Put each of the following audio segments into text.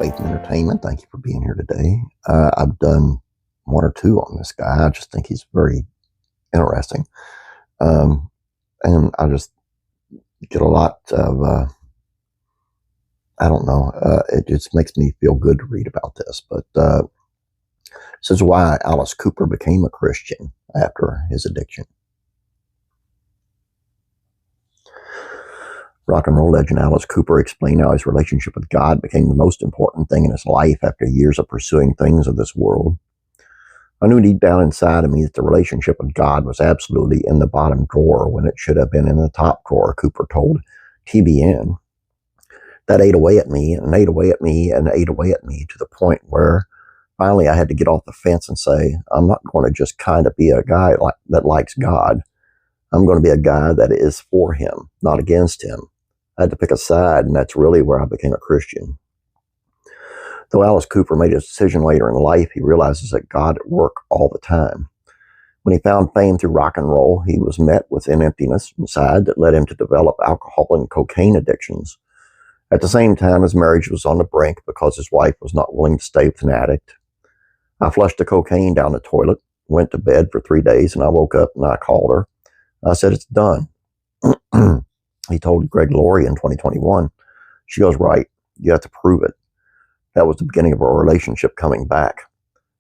Faith and Entertainment. Thank you for being here today. I've done one or two on this guy. I just think he's very interesting. And I just get a lot of, I don't know, it just makes me feel good to read about this. But this is why Alice Cooper became a Christian after his addiction. Rock and roll legend Alice Cooper explained how his relationship with God became the most important thing in his life after years of pursuing things of this world. I knew deep down inside of me that the relationship with God was absolutely in the bottom drawer when it should have been in the top drawer, Cooper told TBN. That ate away at me and ate away at me and ate away at me to the point where finally I had to get off the fence and say, I'm not going to just kind of be a guy that likes God. I'm going to be a guy that is for him, not against him. I had to pick a side, and that's really where I became a Christian. Though Alice Cooper made his decision later in life, he realizes that God at work all the time. When he found fame through rock and roll, he was met with an emptiness inside that led him to develop alcohol and cocaine addictions. At the same time, his marriage was on the brink because his wife was not willing to stay with an addict. I flushed the cocaine down the toilet, went to bed for 3 days, and I woke up and I called her. I said, it's done. He told Greg Laurie in 2021. She goes, right, you have to prove it. That was the beginning of our relationship coming back.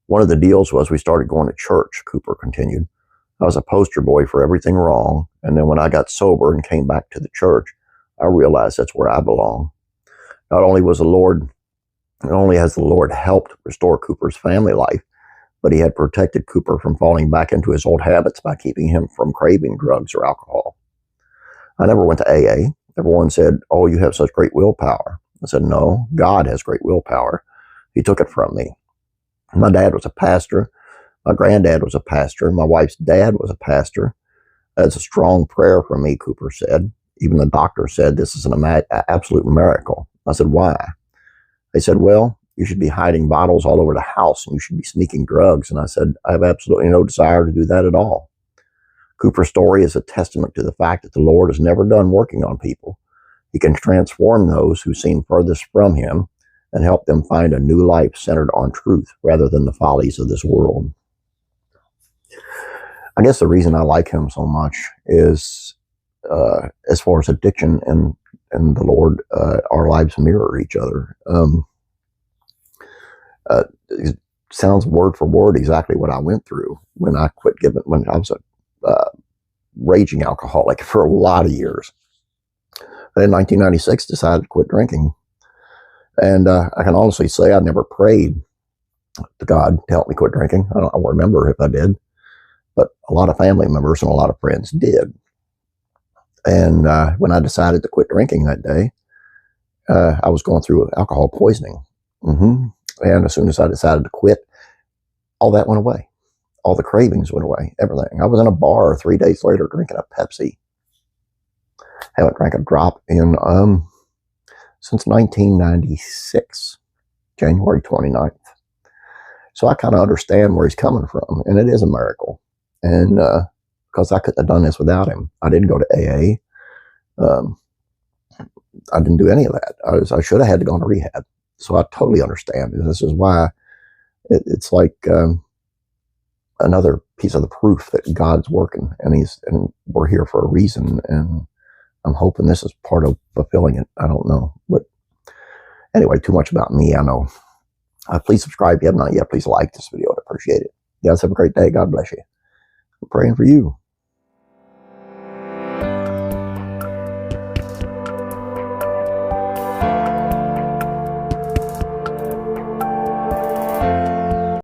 One of the deals was we started going to church, Cooper continued. I was a poster boy for everything wrong, and then when I got sober and came back to the church, I realized that's where I belong. Not only has the Lord helped restore Cooper's family life, but he had protected Cooper from falling back into his old habits by keeping him from craving drugs or alcohol. I never went to AA. Everyone said, oh, you have such great willpower. I said, no, God has great willpower. He took it from me. My dad was a pastor. My granddad was a pastor. My wife's dad was a pastor. That's a strong prayer for me, Cooper said. Even the doctor said this is an absolute miracle. I said, why? They said, well, you should be hiding bottles all over the house and you should be sneaking drugs. And I said, I have absolutely no desire to do that at all. Cooper's story is a testament to the fact that the Lord is never done working on people. He can transform those who seem furthest from him and help them find a new life centered on truth rather than the follies of this world. I guess the reason I like him so much is, as far as addiction and the Lord, our lives mirror each other. It sounds word for word exactly what I went through when I quit when I was a raging alcoholic for a lot of years. And in 1996, decided to quit drinking. And I can honestly say I never prayed to God to help me quit drinking. I don't remember if I did, but a lot of family members and a lot of friends did. And when I decided to quit drinking that day, I was going through alcohol poisoning. And as soon as I decided to quit, all that went away. All the cravings went away, everything. I was in a bar 3 days later drinking a Pepsi. Haven't drank a drop in since 1996, January 29th. So I kind of understand where he's coming from, and it is a miracle. And because I couldn't have done this without him. I didn't go to AA. I didn't do any of that. I should have had to go to rehab. So I totally understand. This is why it's like another piece of the proof that God's working, and we're here for a reason. And I'm hoping this is part of fulfilling it. I don't know, but anyway, too much about me. I know. Please subscribe if you have not yet. Please like this video. I'd appreciate it. You guys have a great day. God bless you. I'm praying for you.